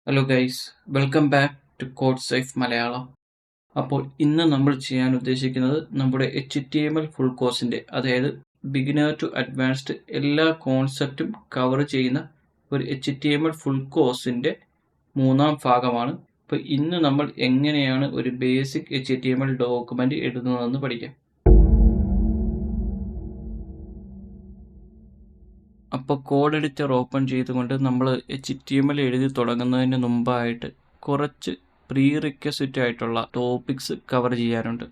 Hello guys, welcome back to Code Safe Malayalam. അപ്പോൾ ഇന്ന് നമ്മൾ ചെയ്യാൻ ഉദ്ദേശിക്കുന്നത് നമ്മുടെ HTML ഫുൾ കോഴ്സിൻ്റെ, അതായത് ബിഗിനർ ടു അഡ്വാൻസ്ഡ് എല്ലാ കോൺസെപ്റ്റും കവർ ചെയ്യുന്ന ഒരു HTML ഫുൾ കോഴ്സിൻ്റെ മൂന്നാം ഭാഗമാണ്. അപ്പോൾ ഇന്ന് നമ്മൾ എങ്ങനെയാണ് ഒരു ബേസിക് HTML ഡോക്യുമെൻ്റ് എഴുതുന്നതെന്ന് പഠിക്കാം. അപ്പോൾ കോഡ് എഡിറ്റർ ഓപ്പൺ ചെയ്തുകൊണ്ട് നമ്മൾ HTML എഴുതി തുടങ്ങുന്നതിന് മുമ്പായിട്ട് കുറച്ച് പ്രീ റിക്വസിറ്റ് ആയിട്ടുള്ള ടോപ്പിക്സ് കവർ ചെയ്യാനുണ്ട്.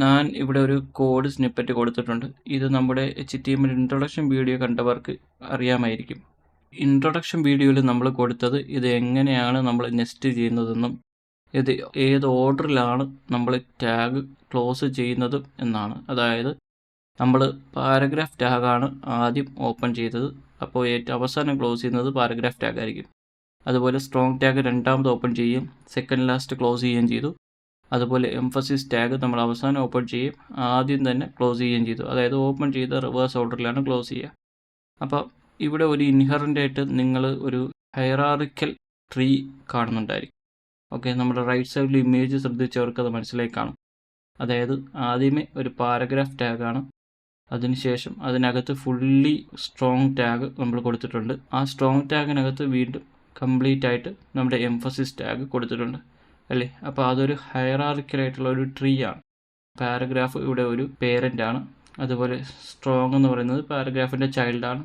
ഞാൻ ഇവിടെ ഒരു കോഡ് സ്നിപ്പറ്റ് കൊടുത്തിട്ടുണ്ട്. ഇത് നമ്മുടെ HTML ഇൻട്രൊഡക്ഷൻ വീഡിയോ കണ്ടവർക്ക് അറിയാമായിരിക്കും. ഇൻട്രൊഡക്ഷൻ വീഡിയോയിൽ നമ്മൾ കൊടുത്തത് ഇത് എങ്ങനെയാണ് നമ്മൾ നെസ്റ്റ് ചെയ്യുന്നതെന്നും ഇത് ഏത് ഓർഡറിലാണ് നമ്മൾ ടാഗ് ക്ലോസ് ചെയ്യുന്നതും എന്നാണ്. അതായത് നമ്മൾ പാരഗ്രാഫ് ടാഗാണ് ആദ്യം ഓപ്പൺ ചെയ്തത്, അപ്പോൾ ഏറ്റവും അവസാനം ക്ലോസ് ചെയ്യുന്നത് പാരഗ്രാഫ് ടാഗ് ആയിരിക്കും. അതുപോലെ സ്ട്രോങ് ടാഗ് രണ്ടാമത് ഓപ്പൺ ചെയ്യും, സെക്കൻഡ് ലാസ്റ്റ് ക്ലോസ് ചെയ്യുകയും ചെയ്തു. അതുപോലെ എംഫസിസ് ടാഗ് നമ്മൾ അവസാനം ഓപ്പൺ ചെയ്യും, ആദ്യം തന്നെ ക്ലോസ് ചെയ്യുകയും ചെയ്തു. അതായത് ഓപ്പൺ ചെയ്ത റിവേഴ്സ് ഓർഡറിലാണ് ക്ലോസ് ചെയ്യുക. അപ്പോൾ ഇവിടെ ഒരു ഇൻഹറൻ്റ് ആയിട്ട് നിങ്ങൾ ഒരു ഹൈറാർക്കിക്കൽ ട്രീ കാണുന്നുണ്ടായിരിക്കും. ഓക്കെ, നമ്മുടെ റൈറ്റ് സൈഡിൽ ഇമേജ് ശ്രദ്ധിച്ചവർക്ക് അത് മനസ്സിലായി കാണും. അതായത് ആദ്യമേ ഒരു പാരഗ്രാഫ് ടാഗാണ്, അതിനുശേഷം അതിനകത്ത് ഫുള്ളി സ്ട്രോങ് ടാഗ് നമ്മൾ കൊടുത്തിട്ടുണ്ട്. ആ സ്ട്രോങ് ടാഗിനകത്ത് വീണ്ടും കംപ്ലീറ്റ് ആയിട്ട് നമ്മുടെ എംഫസിസ് ടാഗ് കൊടുത്തിട്ടുണ്ട് അല്ലേ. അപ്പോൾ അതൊരു ഹൈറാർക്കിക്കലായിട്ടുള്ള ഒരു ട്രീ ആണ്. പാരഗ്രാഫ് ഇവിടെ ഒരു പേരൻ്റ് ആണ്. അതുപോലെ സ്ട്രോങ് എന്ന് പറയുന്നത് പാരഗ്രാഫിൻ്റെ ചൈൽഡാണ്.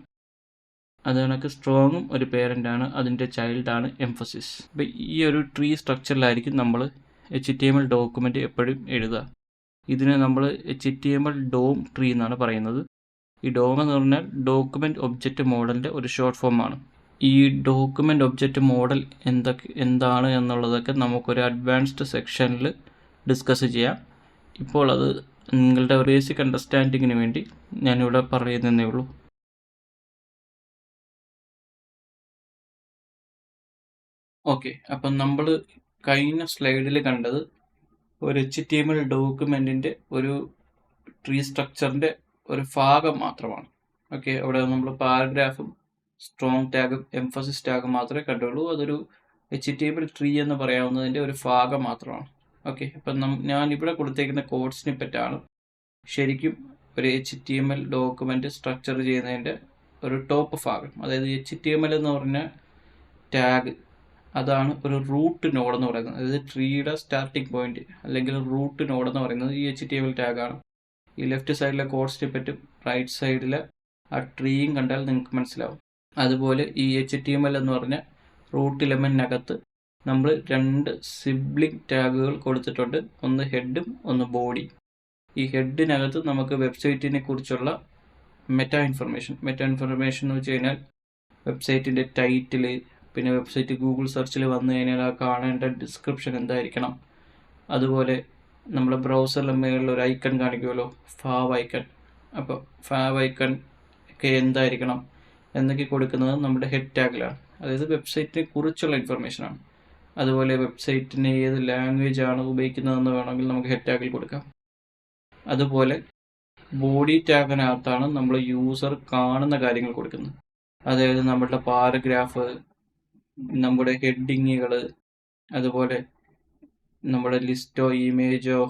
അത് കണക്ക് സ്ട്രോങ്ങും ഒരു പേരൻ്റ് ആണ്, അതിൻ്റെ ചൈൽഡാണ് എംഫസിസ്. അപ്പോൾ ഈ ഒരു ട്രീ സ്ട്രക്ചറിലായിരിക്കും നമ്മൾ HTML ഡോക്യുമെൻ്റ് എപ്പോഴും എഴുതുക. ഇതിനെ നമ്മൾ HTML ഡോം ട്രീ എന്നാണ് പറയുന്നത്. ഈ ഡോം എന്ന് പറഞ്ഞാൽ ഡോക്യുമെൻ്റ് ഒബ്ജക്റ്റ് മോഡലിൻ്റെ ഒരു ഷോർട്ട് ഫോമാണ്. ഈ ഡോക്യുമെൻ്റ് ഒബ്ജക്റ്റ് മോഡൽ എന്താണ് എന്നുള്ളതൊക്കെ നമുക്കൊരു അഡ്വാൻസ്ഡ് സെക്ഷനിൽ ഡിസ്കസ് ചെയ്യാം. ഇപ്പോൾ അത് നിങ്ങളുടെ ബേസിക് അണ്ടർസ്റ്റാൻഡിങ്ങിന് വേണ്ടി ഞാനിവിടെ പറയുന്നതേ ഉള്ളൂ. ഓക്കെ, അപ്പം നമ്മൾ കഴിഞ്ഞ സ്ലൈഡിൽ കണ്ടത് ഒരു HTML ഡോക്യുമെൻറ്റിൻ്റെ ഒരു ട്രീ സ്ട്രക്ചറിൻ്റെ ഒരു ഭാഗം മാത്രമാണ്. ഓക്കെ, അവിടെ നമ്മൾ പാരഗ്രാഫും സ്ട്രോങ് ടാഗും എംഫസിസ് ടാഗും മാത്രമേ കണ്ടുള്ളൂ. അതൊരു HTML ട്രീ എന്ന് പറയാവുന്നതിൻ്റെ ഒരു ഭാഗം മാത്രമാണ്. ഓക്കെ, അപ്പം ഞാൻ ഇവിടെ കൊടുത്തേക്കുന്ന കോഡ് സ്നിപ്പറ്റാണ് ശരിക്കും ഒരു HTML ഡോക്യുമെൻ്റ് സ്ട്രക്ചർ ചെയ്യുന്നതിൻ്റെ ഒരു ടോപ്പ് ഭാഗം. അതായത് HTML എന്ന് പറഞ്ഞ ടാഗ്, അതാണ് ഒരു റൂട്ട് നോഡ് എന്ന് പറയുന്നത്. അതായത് ട്രീയുടെ സ്റ്റാർട്ടിംഗ് പോയിന്റ് അല്ലെങ്കിൽ റൂട്ട് നോഡ് എന്ന് പറയുന്നത് ഈ HTML ടാഗാണ്. ഈ ലെഫ്റ്റ് സൈഡിലെ കോഡ് സ്നിപ്പറ്റും റൈറ്റ് സൈഡിലെ ആ ട്രീയും കണ്ടാൽ നിങ്ങൾക്ക് മനസ്സിലാവും. അതുപോലെ ഈ HTML എന്ന് പറഞ്ഞ റൂട്ട് എലമെൻറ്റിനകത്ത് നമ്മൾ രണ്ട് സിബ്ലിംഗ് ടാഗുകൾ കൊടുത്തിട്ടുണ്ട്, ഒന്ന് ഹെഡും ഒന്ന് ബോഡി. ഈ ഹെഡിനകത്ത് നമുക്ക് വെബ്സൈറ്റിനെ കുറിച്ചുള്ള മെറ്റാ ഇൻഫർമേഷൻ എന്ന് വെച്ച് കഴിഞ്ഞാൽ വെബ്സൈറ്റിൻ്റെ ടൈറ്റില്, പിന്നെ വെബ്സൈറ്റ് ഗൂഗിൾ സെർച്ചിൽ വന്നു കഴിഞ്ഞാൽ ആ കാണേണ്ട ഡിസ്ക്രിപ്ഷൻ എന്തായിരിക്കണം, അതുപോലെ നമ്മുടെ ബ്രൗസറിലെ മേളിൽ ഒരു ഐക്കൺ കാണിക്കുമല്ലോ, ഫാവ് ഐക്കൺ. അപ്പോൾ ഫാവ് ഐക്കൺ ഒക്കെ എന്തായിരിക്കണം എന്നൊക്കെ കൊടുക്കുന്നത് നമ്മുടെ ഹെഡ് ടാഗിലാണ്. അതായത് വെബ്സൈറ്റിനെ കുറിച്ചുള്ള ഇൻഫർമേഷനാണ്. അതുപോലെ വെബ്സൈറ്റിന് ഏത് ലാംഗ്വേജ് ആണ് ഉപയോഗിക്കുന്നതെന്ന് വേണമെങ്കിൽ നമുക്ക് ഹെഡ് ടാഗിൽ കൊടുക്കാം. അതുപോലെ ബോഡി ടാഗിനകത്താണ് നമ്മൾ യൂസർ കാണുന്ന കാര്യങ്ങൾ കൊടുക്കുന്നത്. അതായത് നമ്മുടെ പാരഗ്രാഫ്, നമ്മുടെ ഹെഡിങ്ങുകൾ, അതുപോലെ നമ്മുടെ ലിസ്റ്റോ ഇമേജോ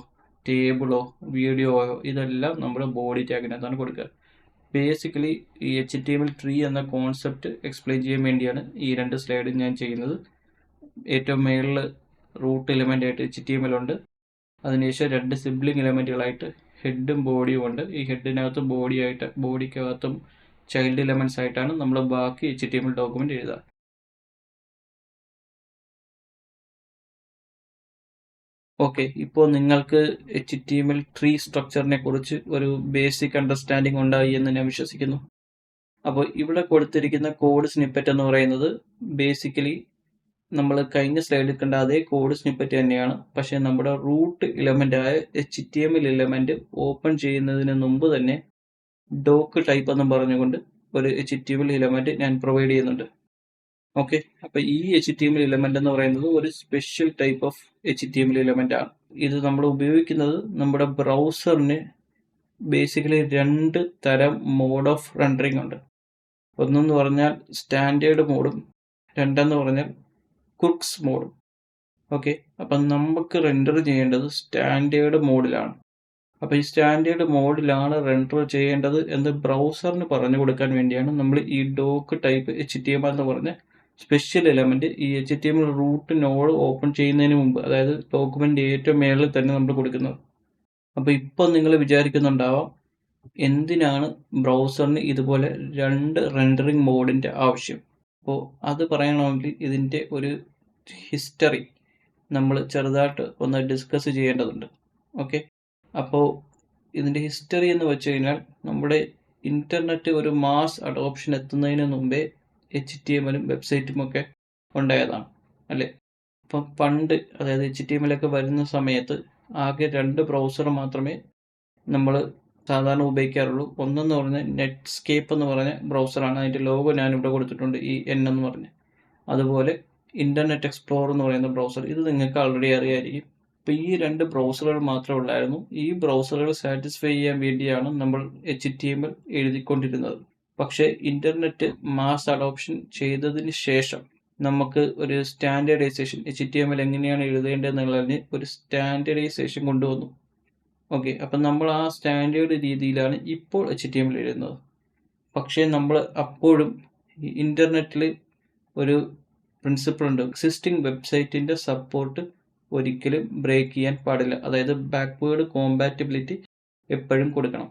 ടേബിളോ വീഡിയോയോ ഇതെല്ലാം നമ്മുടെ ബോഡി ടാഗിനകത്താണ് കൊടുക്കുക. ബേസിക്കലി ഈ HTML ട്രീ എന്ന കോൺസെപ്റ്റ് എക്സ്പ്ലെയിൻ ചെയ്യാൻ വേണ്ടിയാണ് ഈ രണ്ട് സ്ലൈഡ് ഞാൻ ചെയ്യുന്നത്. ഏറ്റവും മേളിൽ റൂട്ട് എലിമെൻ്റ് ആയിട്ട് HTML ഉണ്ട്, അതിനുശേഷം രണ്ട് സിബ്ലിംഗ് എലിമെൻറ്റുകളായിട്ട് ഹെഡും ബോഡിയും ഉണ്ട്. ഈ ഹെഡിനകത്തും ബോഡിക്കകത്തും ചൈൽഡ് എലിമെൻറ്റ്സ് ആയിട്ടാണ് നമ്മൾ ബാക്കി HTML ഡോക്യുമെൻ്റ് എഴുതുക. ഓക്കെ, ഇപ്പോൾ നിങ്ങൾക്ക് HTML ട്രീ സ്ട്രക്ചറിനെ കുറിച്ച് ഒരു ബേസിക് അണ്ടർസ്റ്റാൻഡിങ് ഉണ്ടായി എന്ന് ഞാൻ വിശ്വസിക്കുന്നു. അപ്പോൾ ഇവിടെ കൊടുത്തിരിക്കുന്ന കോഡ് സ്നിപ്പറ്റ് എന്ന് പറയുന്നത് ബേസിക്കലി നമ്മൾ കഴിഞ്ഞ സ്ലൈഡിൽ കണ്ട അതേ കോഡ് സ്നിപ്പറ്റ് തന്നെയാണ്. പക്ഷേ നമ്മുടെ റൂട്ട് എലമെൻ്റ് ആയ HTML എലമെൻ്റ് ഓപ്പൺ ചെയ്യുന്നതിന് മുമ്പ് തന്നെ ഡോക്ക് ടൈപ്പ് എന്ന് പറഞ്ഞുകൊണ്ട് ഒരു HTML എലമെൻ്റ് ഞാൻ പ്രൊവൈഡ് ചെയ്യുന്നുണ്ട്. ഓക്കെ, അപ്പോൾ ഈ HTML എലമെൻ്റ് എന്ന് പറയുന്നത് ഒരു special type of HTML element ആണ്. ഇത് നമ്മൾ ഉപയോഗിക്കുന്നത് നമ്മുടെ ബ്രൗസറിന് ബേസിക്കലി രണ്ട് തരം മോഡ് ഓഫ് റെൻഡറിങ് ഉണ്ട്. ഒന്നെന്ന് പറഞ്ഞാൽ സ്റ്റാൻഡേർഡ് മോഡും, രണ്ടെന്ന് പറഞ്ഞാൽ ക്രുക്സ് മോഡും. ഓക്കെ, അപ്പം നമുക്ക് റെൻഡർ ചെയ്യേണ്ടത് സ്റ്റാൻഡേർഡ് മോഡിലാണ്. അപ്പോൾ ഈ സ്റ്റാൻഡേർഡ് മോഡിലാണ് റെൻഡർ ചെയ്യേണ്ടത് എന്ന് ബ്രൗസറിന് പറഞ്ഞു കൊടുക്കാൻ വേണ്ടിയാണ് നമ്മൾ ഈ ഡോക്ക് ടൈപ്പ് HTML എന്ന് പറഞ്ഞ സ്പെഷ്യൽ എലമെന്റ് ഈ HTML റൂട്ട് നോഡ് ഓപ്പൺ ചെയ്യുന്നതിന് മുമ്പ്, അതായത് ഡോക്യുമെന്റ് ഏറ്റവും മേളിൽ തന്നെ നമ്മൾ കൊടുക്കുന്നത്. അപ്പോൾ ഇപ്പോൾ നിങ്ങൾ വിചാരിക്കുന്നുണ്ടാവാം, എന്തിനാണ് ബ്രൗസറിന് ഇതുപോലെ 2 റെൻഡറിങ് മോഡിന്റെ ആവശ്യം? അപ്പോൾ അത് പറയണമെങ്കിൽ ഇതിന്റെ ഒരു ഹിസ്റ്ററി നമ്മൾ ചെറുതായിട്ട് ഒന്ന് ഡിസ്കസ് ചെയ്യേണ്ടതുണ്ട്. ഓക്കെ, അപ്പോൾ ഇതിന്റെ ഹിസ്റ്ററി എന്ന് വെച്ച് കഴിഞ്ഞാൽ, നമ്മുടെ ഇന്റർനെറ്റ് ഒരു മാസ് അഡോപ്ഷൻ എത്തുന്നതിന് മുമ്പേ HTML വെബ്സൈറ്റും ഒക്കെ ഉണ്ടായതാണ് അല്ലേ? അപ്പം പണ്ട്, അതായത് HTML ഒക്കെ വരുന്ന സമയത്ത് ആകെ 2 ബ്രൗസർ മാത്രമേ നമ്മൾ സാധാരണ ഉപയോഗിക്കാറുള്ളൂ. ഒന്നെന്ന് പറഞ്ഞാൽ നെറ്റ്സ്കേപ്പ് എന്ന് പറഞ്ഞ ബ്രൗസറാണ്. അതിൻ്റെ ലോഗോ ഞാനിവിടെ കൊടുത്തിട്ടുണ്ട്, ഈ N എന്ന് പറഞ്ഞ്. അതുപോലെ ഇന്റർനെറ്റ് എക്സ്പ്ലോറർ എന്ന് പറയുന്ന ബ്രൗസർ, ഇത് നിങ്ങൾക്ക് ആൾറെഡി അറിയാമായിരിക്കും. അപ്പോൾ ഈ 2 ബ്രൗസറുകൾ മാത്രമേ ഉള്ളായിരുന്നു. ഈ ബ്രൗസറുകൾ സാറ്റിസ്ഫൈ ചെയ്യാൻ വേണ്ടിയാണ് നമ്മൾ HTML എഴുതിക്കൊണ്ടിരുന്നത്. പക്ഷേ ഇന്റർനെറ്റ് മാസ് അഡോപ്ഷൻ ചെയ്തതിന് ശേഷം നമുക്ക് ഒരു സ്റ്റാൻഡേർഡൈസേഷൻ, HTML എങ്ങനെയാണ് എഴുതേണ്ടതെന്നുള്ളതിന് ഒരു സ്റ്റാൻഡേർഡൈസേഷൻ കൊണ്ടുവന്നു. ഓക്കെ, അപ്പം നമ്മൾ ആ സ്റ്റാൻഡേർഡ് രീതിയിലാണ് ഇപ്പോൾ HTML എഴുതുന്നത്. പക്ഷേ നമ്മൾ അപ്പോഴും ഇന്റർനെറ്റിൽ ഒരു പ്രിൻസിപ്പിൾ ഉണ്ട്, എക്സിസ്റ്റിംഗ് വെബ്സൈറ്റിന്റെ സപ്പോർട്ട് ഒരിക്കലും ബ്രേക്ക് ചെയ്യാൻ പാടില്ല. അതായത് ബാക്ക്വേർഡ് കോമ്പാറ്റിബിലിറ്റി എപ്പോഴും കൊടുക്കണം.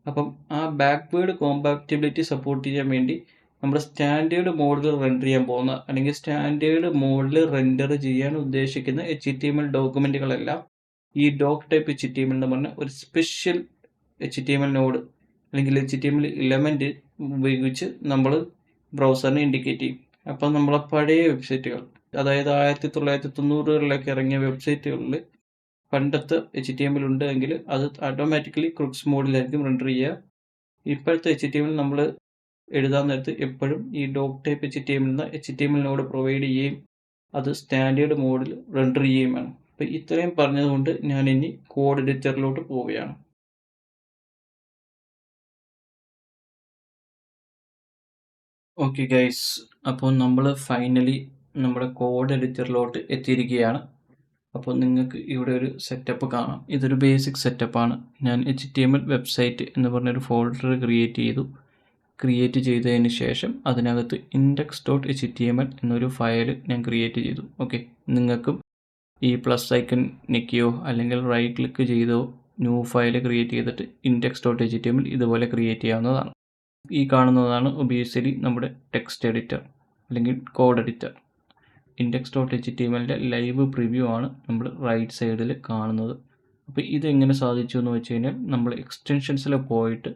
അപ്പം ആ ബാക്ക്വേർഡ് കോമ്പാറ്റിബിലിറ്റി സപ്പോർട്ട് ചെയ്യാൻ വേണ്ടി നമ്മുടെ സ്റ്റാൻഡേർഡ് മോഡിൽ റെൻഡർ ചെയ്യാൻ പോകുന്ന, അല്ലെങ്കിൽ സ്റ്റാൻഡേർഡ് മോഡിൽ റെൻഡർ ചെയ്യാൻ ഉദ്ദേശിക്കുന്ന HTML ഡോക്യുമെന്റുകളെല്ലാം ഈ ഡോക് ടൈപ്പ് HTML എന്ന് പറഞ്ഞ ഒരു സ്പെഷ്യൽ HTML നോഡ് അല്ലെങ്കിൽ HTML എലമെന്റ് ഉപയോഗിച്ച് നമ്മൾ ബ്രൗസറിനെ ഇൻഡിക്കേറ്റ് ചെയ്യും. അപ്പം നമ്മളെ പഴയ വെബ്സൈറ്റുകൾ, അതായത് 1990കളിലൊക്കെ ഇറങ്ങിയ വെബ്സൈറ്റുകളിൽ പണ്ടത്തെ HTML ഉണ്ട് എങ്കിൽ അത് ഓട്ടോമാറ്റിക്കലി ക്രുക്സ് മോഡിലായിരിക്കും റെൻഡർ ചെയ്യുക. ഇപ്പോഴത്തെ HTML നമ്മൾ എഴുതാൻ നേരത്ത് എപ്പോഴും ഈ ഡോക് ടൈപ്പ് HTML എന്ന HTML നോഡ് പ്രൊവൈഡ് ചെയ്യുകയും അത് സ്റ്റാൻഡേർഡ് മോഡിൽ റെൻഡർ ചെയ്യുകയും വേണം. അപ്പം ഇത്രയും പറഞ്ഞതുകൊണ്ട് ഞാൻ ഇനി കോഡ് എഡിറ്ററിലോട്ട് പോവുകയാണ്. ഓക്കെ ഗൈസ്, അപ്പോൾ നമ്മൾ ഫൈനലി നമ്മുടെ കോഡ് എഡിറ്ററിലോട്ട് എത്തിയിരിക്കുകയാണ്. അപ്പോൾ നിങ്ങൾക്ക് ഇവിടെ ഒരു സെറ്റപ്പ് കാണാം. ഇതൊരു ബേസിക് സെറ്റപ്പാണ്. ഞാൻ HTML വെബ്സൈറ്റ് എന്ന് പറഞ്ഞൊരു ഫോൾഡർ ക്രിയേറ്റ് ചെയ്തതിന് ശേഷം അതിനകത്ത് index.html എന്നൊരു ഫയൽ ഞാൻ ക്രിയേറ്റ് ചെയ്തു. ഓക്കെ, നിങ്ങൾക്കും ഈ പ്ലസ് ഐക്കൺ ഞെക്കിയോ അല്ലെങ്കിൽ റൈറ്റ് ക്ലിക്ക് ചെയ്തോ ന്യൂ ഫയൽ ക്രിയേറ്റ് ചെയ്തിട്ട് index.html ഇതുപോലെ ക്രിയേറ്റ് ചെയ്യാവുന്നതാണ്. ഈ കാണുന്നതാണ് ഒബിയസ്ലി നമ്മുടെ ടെക്സ്റ്റ് എഡിറ്റർ അല്ലെങ്കിൽ കോഡ് എഡിറ്റർ. index.htmlന്റെ ലൈവ് പ്രിവ്യൂ ആണ് നമ്മൾ റൈറ്റ് സൈഡിൽ കാണുന്നത്. അപ്പോൾ ഇതെങ്ങനെ സാധിച്ചു എന്ന് വെച്ച് കഴിഞ്ഞാൽ, നമ്മൾ എക്സ്റ്റൻഷൻസിൽ പോയിട്ട്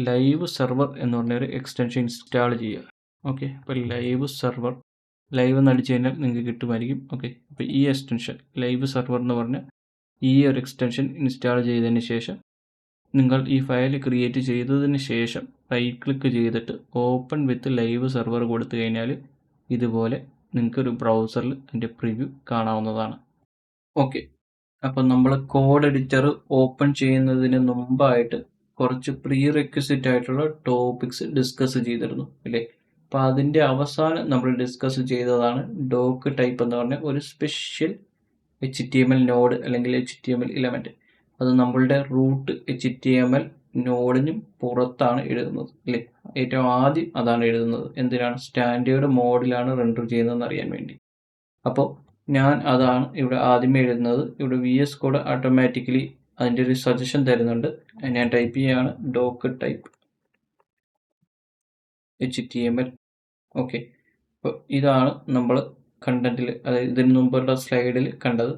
ലൈവ് സെർവർ എന്ന് പറഞ്ഞൊരു എക്സ്റ്റൻഷൻ ഇൻസ്റ്റാൾ ചെയ്യുക. ഓക്കെ, അപ്പോൾ ലൈവ് എന്ന് അടിച്ചു കഴിഞ്ഞാൽ നിങ്ങൾക്ക് കിട്ടുമായിരിക്കും. ഓക്കെ, അപ്പോൾ ഈ എക്സ്റ്റൻഷൻ ലൈവ് സെർവർ എന്ന് പറഞ്ഞ ഈ ഒരു എക്സ്റ്റൻഷൻ ഇൻസ്റ്റാൾ ചെയ്തതിന് ശേഷം നിങ്ങൾ ഈ ഫയൽ ക്രിയേറ്റ് ചെയ്തതിന് ശേഷം റൈറ്റ് ക്ലിക്ക് ചെയ്തിട്ട് ഓപ്പൺ വിത്ത് ലൈവ് സെർവർ കൊടുത്തു കഴിഞ്ഞാൽ ഇതുപോലെ നിങ്ങൾക്കൊരു ബ്രൗസറിൽ അതിൻ്റെ പ്രിവ്യൂ കാണാവുന്നതാണ്. ഓക്കെ, അപ്പം നമ്മൾ കോഡ് എഡിറ്റർ ഓപ്പൺ ചെയ്യുന്നതിന് മുമ്പായിട്ട് കുറച്ച് പ്രീ റെക്വിസിറ്റ് ആയിട്ടുള്ള ടോപ്പിക്സ് ഡിസ്കസ് ചെയ്തിരുന്നു അല്ലേ? അപ്പം അതിൻ്റെ അവസാനം നമ്മൾ ഡിസ്കസ് ചെയ്തതാണ് ഡോക്ക് ടൈപ്പ് എന്ന് പറഞ്ഞ ഒരു സ്പെഷ്യൽ HTML നോഡ് അല്ലെങ്കിൽ HTML എലമെന്റ്. അത് നമ്മളുടെ റൂട്ട് HTML നോഡിനും പുറത്താണ് എഴുതുന്നത് അല്ലേ? ഏറ്റവും ആദ്യം അതാണ് എഴുതുന്നത്. എന്തിനാണ്? സ്റ്റാൻഡേർഡ് മോഡിലാണ് റെൻഡർ ചെയ്യുന്നതെന്ന് അറിയാൻ വേണ്ടി. അപ്പോൾ ഞാൻ അതാണ് ഇവിടെ ആദ്യമേ എഴുതുന്നത്. ഇവിടെ VS കോഡ് ഓട്ടോമാറ്റിക്കലി അതിൻ്റെ ഒരു സജഷൻ തരുന്നുണ്ട്. ഞാൻ ടൈപ്പ് ചെയ്യുകയാണ് ഡോക്ക് ടൈപ്പ് HTML. ഓക്കെ, അപ്പോൾ ഇതാണ് നമ്മൾ കണ്ടന്റിൽ, അതായത് ഇതിന് മുമ്പുള്ള സ്ലൈഡിൽ കണ്ടത്.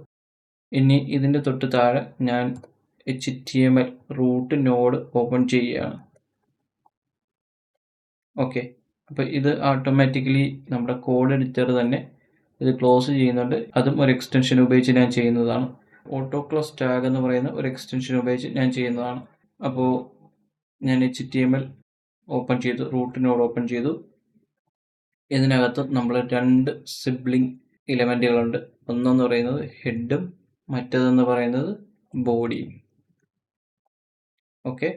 ഇനി ഇതിൻ്റെ തൊട്ട് താഴെ ഞാൻ HTML റൂട്ട് നോഡ് ഓപ്പൺ ചെയ്യുകയാണ്. ഓക്കെ, അപ്പോൾ ഇത് ഓട്ടോമാറ്റിക്കലി നമ്മുടെ കോഡ് എഡിറ്റർ തന്നെ ഇത് ക്ലോസ് ചെയ്യുന്നുണ്ട്. അതും ഒരു എക്സ്റ്റൻഷൻ ഉപയോഗിച്ച് ഞാൻ ചെയ്യുന്നതാണ്. ഓട്ടോ ക്ലോസ് ടാഗ് എന്ന് പറയുന്ന ഒരു എക്സ്റ്റൻഷൻ ഉപയോഗിച്ച് ഞാൻ ചെയ്യുന്നതാണ്. അപ്പോൾ ഞാൻ HTML ഓപ്പൺ ചെയ്തു, റൂട്ട് നോഡ് ഓപ്പൺ ചെയ്തു. ഇതിനകത്ത് നമ്മൾ 2 സിബ്ലിംഗ് എലമെന്റുകളുണ്ട്. ഒന്നെന്ന് പറയുന്നത് ഹെഡും മറ്റേതെന്ന് പറയുന്നത് ബോഡിയും. ഓക്കെ,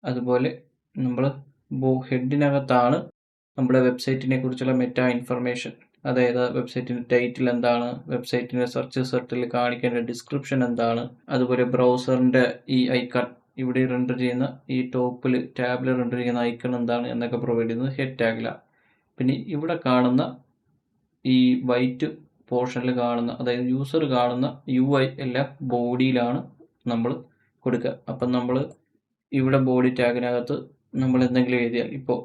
അതുപോലെ നമ്മൾ ഹെഡിനകത്താണ് നമ്മുടെ വെബ്സൈറ്റിനെ കുറിച്ചുള്ള മെറ്റാ ഇൻഫർമേഷൻ അതായത് വെബ്സൈറ്റിൻ്റെ ടൈറ്റിൽ എന്താണ്, വെബ്സൈറ്റിൻ്റെ സെർച്ച് റിസൾട്ടിൽ കാണിക്കേണ്ട ഡിസ്ക്രിപ്ഷൻ എന്താണ്, അതുപോലെ ബ്രൗസറിൻ്റെ ഈ ഐക്കൺ ഇവിടെ റെൻഡർ ചെയ്യുന്ന ഈ ടോപ്പിൽ ടാബിൽ റെൻഡർ ചെയ്യുന്ന ഐക്കൺ എന്താണ് എന്നൊക്കെ പ്രൊവൈഡ് ചെയ്യുന്നത് ഹെഡ് ടാഗിലാണ്. പിന്നെ ഇവിടെ കാണുന്ന ഈ വൈറ്റ് പോർഷനിൽ കാണുന്ന, അതായത് യൂസർ കാണുന്ന UI എല്ലാം ബോഡിയിലാണ് നമ്മൾ കൊടുക്കുക. അപ്പം നമ്മൾ ഇവിടെ ബോഡി ടാഗിനകത്ത് നമ്മൾ എന്തെങ്കിലും എഴുതിയാൽ, ഇപ്പോൾ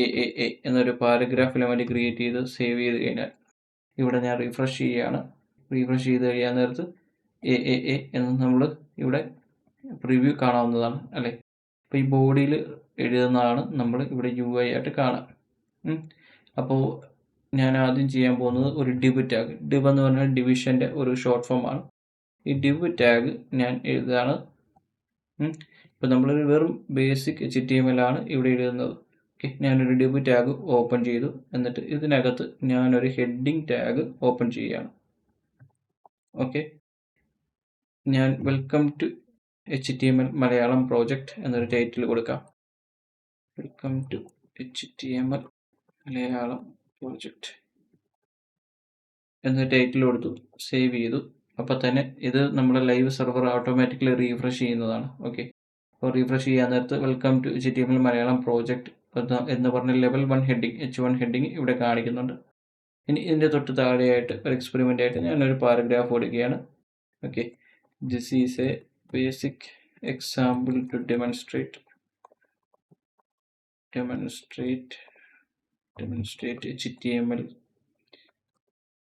A എന്നൊരു പാരഗ്രാഫ് എലമെന്റ് ക്രിയേറ്റ് ചെയ്ത് സേവ് ചെയ്ത് കഴിഞ്ഞാൽ ഇവിടെ ഞാൻ റീഫ്രഷ് ചെയ്യുകയാണ്. റീഫ്രഷ് ചെയ്ത് കഴിയാൻ നേരത്ത് A എന്ന് നമ്മൾ ഇവിടെ പ്രിവ്യൂ കാണാവുന്നതാണ് അല്ലേ. അപ്പോൾ ഈ ബോഡിയിൽ എഴുതുന്നതാണ് നമ്മൾ ഇവിടെ UI ആയിട്ട് കാണാം. അപ്പോൾ ഞാൻ ആദ്യം ചെയ്യാൻ പോകുന്നത് ഒരു div ടാഗ്. div എന്ന് പറഞ്ഞാൽ ഡിവിഷൻ്റെ ഒരു ഷോർട്ട് ഫോം ആണ്. ഈ div ടാഗ് ഞാൻ എഴുതുകയാണ്. ഇപ്പോൾ നമ്മളൊരു വെറും ബേസിക് HTML ആണ് ഇവിടെ എഴുതുന്നത്. ഓക്കെ, ഞാനൊരു div ടാഗ് ഓപ്പൺ ചെയ്തു. എന്നിട്ട് ഇതിനകത്ത് ഞാനൊരു ഹെഡിങ് ടാഗ് ഓപ്പൺ ചെയ്യുകയാണ്. ഓക്കെ, ഞാൻ welcome to HTML Malayalam project എന്നൊരു ടൈറ്റിൽ കൊടുക്കാം. Welcome to HTML Malayalam project എന്ന ടൈറ്റിൽ കൊടുത്തു, സേവ് ചെയ്തു. അപ്പോൾ തന്നെ ഇത് നമ്മുടെ ലൈവ് സെർവർ ഓട്ടോമാറ്റിക്കലി റീഫ്രഷ് ചെയ്യുന്നതാണ്. ഓക്കെ, അപ്പോൾ റീഫ്രഷ് ചെയ്യാൻ നേരത്ത് welcome to HTML Malayalam project എന്ന് പറഞ്ഞ ലെവൽ 1 ഹെഡിങ് H1 ഹെഡിങ് ഇവിടെ കാണിക്കുന്നുണ്ട്. ഇനി ഇതിൻ്റെ തൊട്ട് താഴെയായിട്ട് ഒരു എക്സ്പെരിമെൻ്റ് ആയിട്ട് ഞാനൊരു പാരഗ്രാഫ് കൊടുക്കുകയാണ്. Okay, this is a basic example to demonstrate HTML.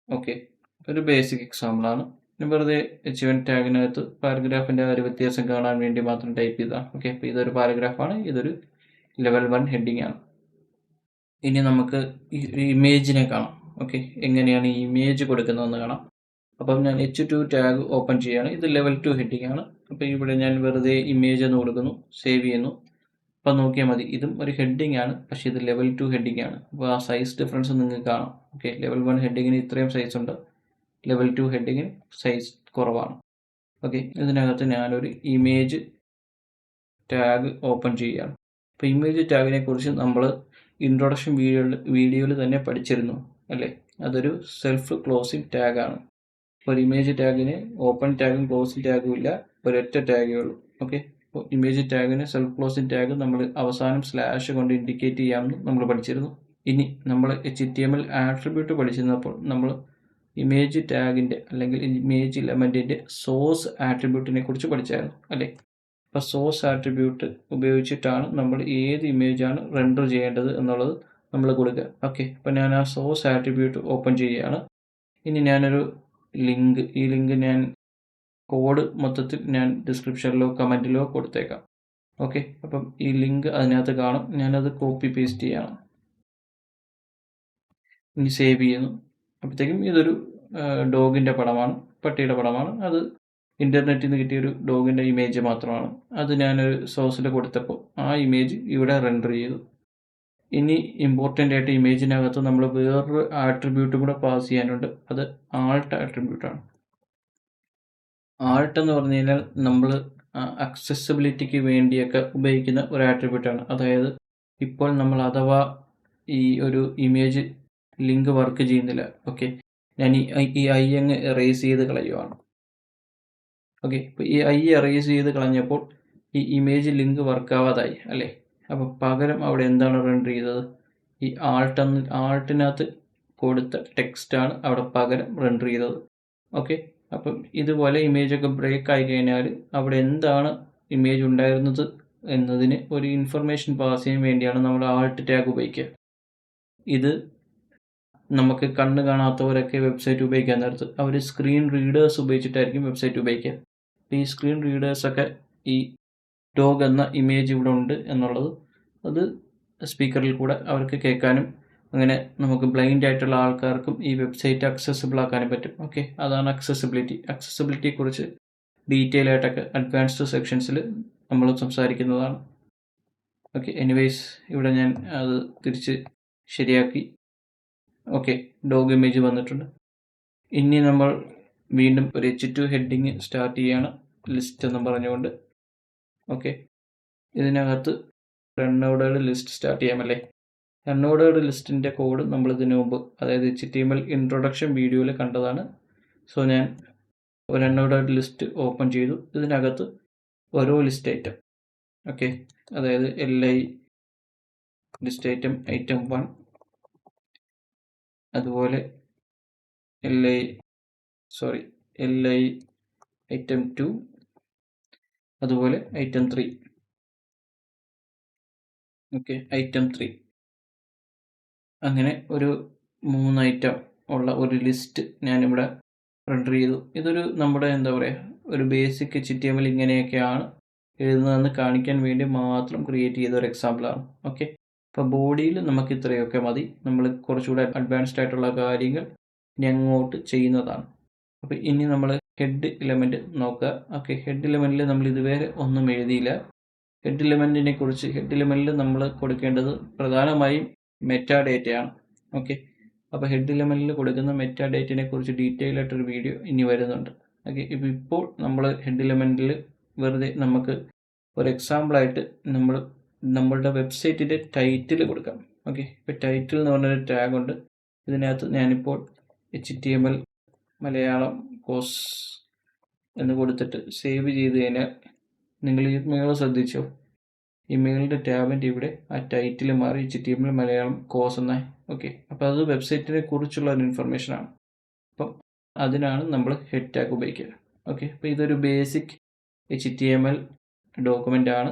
Okay, ഒരു ബേസിക് എക്സാമ്പിളാണ്. വെറുതെ H1 ടാഗിനകത്ത് പാരഗ്രാഫിൻ്റെ ഒരു വ്യത്യാസം കാണാൻ വേണ്ടി മാത്രം ടൈപ്പ് ചെയ്തതാണ്. ഓക്കെ, അപ്പോൾ ഇതൊരു പാരഗ്രാഫാണ്, ഇതൊരു ലെവൽ 1 ഹെഡിങ് ആണ്. ഇനി നമുക്ക് ഈ ഇമേജിനെ കാണാം. ഓക്കെ, എങ്ങനെയാണ് ഈ ഇമേജ് കൊടുക്കുന്നതെന്ന് കാണാം. അപ്പം ഞാൻ H2 ടാഗ് ഓപ്പൺ ചെയ്യുകയാണ്. ഇത് ലെവൽ 2 ഹെഡിങ് ആണ്. അപ്പോൾ ഇവിടെ ഞാൻ വെറുതെ ഇമേജ് എന്ന് കൊടുക്കുന്നു, സേവ് ചെയ്യുന്നു. അപ്പം നോക്കിയാൽ മതി, ഇതും ഒരു ഹെഡിങ് ആണ്, പക്ഷേ ഇത് ലെവൽ 2 ഹെഡിങ് ആണ്. അപ്പോൾ ആ സൈസ് ഡിഫറൻസ് നിങ്ങൾക്ക് കാണാം. ഓക്കെ, ലെവൽ 1 ഹെഡിങ്ങിന് ഇത്രയും സൈസ് ഉണ്ട്, ലെവൽ 2 ഹെഡിങ്ങിന് സൈസ് കുറവാണ്. ഓക്കെ, ഇതിനകത്ത് ഞാനൊരു ഇമേജ് ടാഗ് ഓപ്പൺ ചെയ്യുകയാണ്. അപ്പോൾ ഇമേജ് ടാഗിനെ കുറിച്ച് നമ്മൾ ഇൻട്രൊഡക്ഷൻ വീഡിയോയിൽ തന്നെ പഠിച്ചിരുന്നു അല്ലേ. അതൊരു സെൽഫ് ക്ലോസിംഗ് ടാഗാണ്. ഒരു ഇമേജ് ടാഗിന് ഓപ്പൺ ടാഗും ക്ലോസിംഗ് ടാഗും ഇല്ല, ഒരൊറ്റ ടാഗേ ഉള്ളൂ. ഓക്കെ, അപ്പോൾ ഇമേജ് ടാഗിന് സെൽഫ് ക്ലോസിംഗ് ടാഗ് നമ്മൾ അവസാനം സ്ലാഷ് കൊണ്ട് ഇൻഡിക്കേറ്റ് ചെയ്യാമെന്ന് നമ്മൾ പഠിച്ചിരുന്നു. ഇനി നമ്മൾ HTML ആട്രിബ്യൂട്ട് പഠിച്ചിരുന്നപ്പോൾ നമ്മൾ ഇമേജ് ടാഗിൻ്റെ അല്ലെങ്കിൽ ഇമേജ് എലമെൻറ്റിൻ്റെ സോഴ്സ് ആട്രിബ്യൂട്ടിനെ കുറിച്ച് പഠിച്ചായിരുന്നു അല്ലേ. അപ്പോൾ സോഴ്സ് ആട്രിബ്യൂട്ട് ഉപയോഗിച്ചിട്ടാണ് നമ്മൾ ഏത് ഇമേജാണ് റെൻഡർ ചെയ്യേണ്ടത് എന്നുള്ളത് നമ്മൾ കൊടുക്കുക. ഓക്കെ, അപ്പോൾ ഞാൻ ആ സോഴ്സ് ആട്രിബ്യൂട്ട് ഓപ്പൺ ചെയ്യുകയാണ്. ഇനി ഞാനൊരു ലിങ്ക്, ഈ ലിങ്ക് ഞാൻ കോഡ് മൊത്തത്തിൽ ഞാൻ ഡിസ്ക്രിപ്ഷനിലോ കമൻറ്റിലോ കൊടുത്തേക്കാം. ഓക്കെ, അപ്പം ഈ ലിങ്ക് അതിനകത്ത് കാണും. ഞാനത് കോപ്പി പേസ്റ്റ് ചെയ്യണം. ഇനി സേവ് ചെയ്യുന്നു. അപ്പോഴത്തേക്കും ഇതൊരു ഡോഗിൻ്റെ പടമാണ്, പട്ടിയുടെ പടമാണ്. അത് ഇൻ്റർനെറ്റിൽ നിന്ന് കിട്ടിയൊരു ഡോഗിൻ്റെ ഇമേജ് മാത്രമാണ്. അത് ഞാനൊരു സോഴ്സിൽ കൊടുത്തപ്പോൾ ആ ഇമേജ് ഇവിടെ റെൻഡർ ചെയ്തു. ഇനി ഇമ്പോർട്ടൻ്റ് ആയിട്ട് ഇമേജിനകത്ത് നമ്മൾ വേറൊരു ആട്രിബ്യൂട്ടും കൂടെ പാസ് ചെയ്യാനുണ്ട്. അത് ആൾട്ട് ആട്രിബ്യൂട്ടാണ്. ആൾട്ട് എന്ന് പറഞ്ഞു കഴിഞ്ഞാൽ നമ്മൾ അക്സസിബിലിറ്റിക്ക് വേണ്ടിയൊക്കെ ഉപയോഗിക്കുന്ന ഒരു ആട്രിബ്യൂട്ടാണ്. അതായത് ഇപ്പോൾ നമ്മൾ അഥവാ ഈ ഒരു ഇമേജ് ലിങ്ക് വർക്ക് ചെയ്യുന്നില്ല, ഓക്കെ, ഞാൻ ഈ ഐ അങ്ങ് എറേസ് ചെയ്ത് കളയുവാണ്. ഓക്കെ, ഇപ്പോൾ ഈ ഐ എറേസ് ചെയ്ത് കളഞ്ഞപ്പോൾ ഈ ഇമേജ് ലിങ്ക് വർക്കാവാതായി അല്ലേ. അപ്പോൾ പകരം അവിടെ എന്താണ് റെൻഡർ ചെയ്തത്, ഈ ആൾട്ടിനകത്ത് കൊടുത്ത ടെക്സ്റ്റാണ് അവിടെ പകരം റെൻഡർ ചെയ്തത്. ഓക്കെ, അപ്പം ഇതുപോലെ ഇമേജൊക്കെ ബ്രേക്ക് ആയി കഴിഞ്ഞാൽ അവിടെ എന്താണ് ഇമേജ് ഉണ്ടായിരുന്നത് എന്നതിന് ഒരു ഇൻഫർമേഷൻ പാസ് ചെയ്യാൻ വേണ്ടിയാണ് നമ്മൾ ആൾട്ട് ടാഗ് ഉപയോഗിക്കുക. ഇത് നമുക്ക് കണ്ണ് കാണാത്തവരൊക്കെ വെബ്സൈറ്റ് ഉപയോഗിക്കാൻ നേരത്ത് അവർ സ്ക്രീൻ റീഡേഴ്സ് ഉപയോഗിച്ചിട്ടായിരിക്കും വെബ്സൈറ്റ് ഉപയോഗിക്കുക. ഈ സ്ക്രീൻ റീഡേഴ്സൊക്കെ ഈ ഡോഗ് എന്ന ഇമേജ് ഇവിടെ ഉണ്ട് എന്നുള്ളത് അത് സ്പീക്കറിൽ കൂടെ അവർക്ക് കേൾക്കാനും അങ്ങനെ നമുക്ക് ബ്ലൈൻഡ് ആയിട്ടുള്ള ആൾക്കാർക്കും ഈ വെബ്സൈറ്റ് അക്സസിബിൾ ആക്കാനും പറ്റും. ഓക്കെ, അതാണ് അക്സസിബിലിറ്റിയെക്കുറിച്ച് ഡീറ്റെയിൽ ആയിട്ടൊക്കെ അഡ്വാൻസ്ഡ് സെക്ഷൻസിൽ നമ്മൾ സംസാരിക്കുന്നതാണ്. ഓക്കെ, എനിവേയ്സ് ഇവിടെ ഞാൻ അത് തിരിച്ച് ശരിയാക്കി. ഓക്കെ, ഡോഗ് ഇമേജ് വന്നിട്ടുണ്ട്. ഇനി നമ്മൾ വീണ്ടും ഒരു H2 ഹെഡിങ് സ്റ്റാർട്ട് ചെയ്യാണ്, ലിസ്റ്റ് എന്ന് പറഞ്ഞുകൊണ്ട്. ഓക്കെ, ഇതിനകത്ത് റണ്ണോടുകൾ ലിസ്റ്റ് സ്റ്റാർട്ട് ചെയ്യാമല്ലേ. അൺഓർഡേർഡ് ലിസ്റ്റിൻ്റെ കോഡ് നമ്മൾ ഇതിനു മുമ്പ്, അതായത് HTML ഇൻട്രൊഡക്ഷൻ വീഡിയോയിൽ കണ്ടതാണ്. സോ ഞാൻ ഒരു അൺഓർഡേർഡ് ലിസ്റ്റ് ഓപ്പൺ ചെയ്തു. ഇതിനകത്ത് ഓരോ ലിസ്റ്റ് ഐറ്റം, ഓക്കെ, അതായത് LI ലിസ്റ്റ് ഐറ്റം 1, അതുപോലെ LI ഐറ്റം 2, അതുപോലെ ഐറ്റം 3, ഓക്കെ, ഐറ്റം 3, അങ്ങനെ ഒരു 3 ഐറ്റം ഉള്ള ഒരു ലിസ്റ്റ് ഞാനിവിടെ റെൻഡർ ചെയ്തു. ഇതൊരു നമ്മുടെ എന്താ പറയുക, ഒരു ബേസിക് HTML ഇങ്ങനെയൊക്കെയാണ് എഴുതുന്നതെന്ന് കാണിക്കാൻ വേണ്ടി മാത്രം ക്രിയേറ്റ് ചെയ്ത ഒരു എക്സാമ്പിളാണ്. ഓക്കെ, അപ്പോൾ ബോഡിയിൽ നമുക്ക് ഇത്രയൊക്കെ മതി. നമ്മൾ കുറച്ചുകൂടെ അഡ്വാൻസ്ഡ് ആയിട്ടുള്ള കാര്യങ്ങൾ ഇനി അങ്ങോട്ട് ചെയ്യുന്നതാണ്. അപ്പോൾ ഇനി നമ്മൾ ഹെഡ് എലമെൻറ്റ് നോക്കുക. ഓക്കെ, ഹെഡ് എലമെൻറ്റിൽ നമ്മൾ ഇതുവരെ ഒന്നും എഴുതിയില്ല. ഹെഡ് എലമെൻറ്റിൽ നമ്മൾ കൊടുക്കേണ്ടത് പ്രധാനമായും മെറ്റാ ഡേറ്റയാണ്. ഓക്കെ, അപ്പോൾ ഹെഡ് എലമെൻറ്റിൽ കൊടുക്കുന്ന മെറ്റാ ഡേറ്റിനെ കുറിച്ച് ഡീറ്റെയിൽ ആയിട്ടൊരു വീഡിയോ ഇനി വരുന്നുണ്ട്. ഓക്കെ, ഇപ്പോൾ നമ്മൾ ഹെഡ് എലമെൻറ്റിൽ വെറുതെ നമുക്ക് ഒരു എക്സാമ്പിളായിട്ട് നമ്മളുടെ വെബ്സൈറ്റിൻ്റെ ടൈറ്റിൽ കൊടുക്കാം. ഓക്കെ, ഇപ്പോൾ ടൈറ്റിൽ എന്ന് പറഞ്ഞൊരു ടാഗ് ഉണ്ട്. ഇതിനകത്ത് ഞാനിപ്പോൾ HTML മലയാളം കോഴ്സ് എന്ന് കൊടുത്തിട്ട് സേവ് ചെയ്ത് കഴിഞ്ഞാൽ നിങ്ങൾ ഈ മേള് ശ്രദ്ധിച്ചോ, ഈ മെയിലിൻ്റെ ടാബിൻ്റെ ഇവിടെ ആ ടൈറ്റിൽ മാറി HTML മലയാളം കോഴ്സ് എന്നായി. ഓക്കെ, അപ്പോൾ അത് വെബ്സൈറ്റിനെ കുറിച്ചുള്ള ഒരു ഇൻഫർമേഷനാണ്. അപ്പം അതിനാണ് നമ്മൾ ഹെഡ് ടാഗ് ഉപയോഗിക്കുക. ഓക്കെ, അപ്പോൾ ഇതൊരു ബേസിക് HTML ഡോക്യുമെൻ്റ് ആണ്.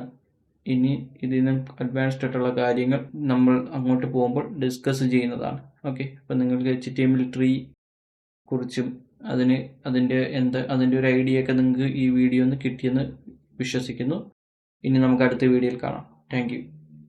ഇനി ഇതിന് അഡ്വാൻസ്ഡ് ആയിട്ടുള്ള കാര്യങ്ങൾ നമ്മൾ അങ്ങോട്ട് പോകുമ്പോൾ ഡിസ്കസ് ചെയ്യുന്നതാണ്. ഓക്കെ, അപ്പോൾ നിങ്ങൾക്ക് HTML ട്രീ കുറിച്ചും അതിൻ്റെ ഒരു ഐഡിയ ഒക്കെ നിങ്ങൾക്ക് ഈ വീഡിയോ ഒന്ന് കിട്ടിയെന്ന് വിശ്വസിക്കുന്നു. ഇനി നമുക്ക് അടുത്ത വീഡിയോയിൽ കാണാം. Thank you.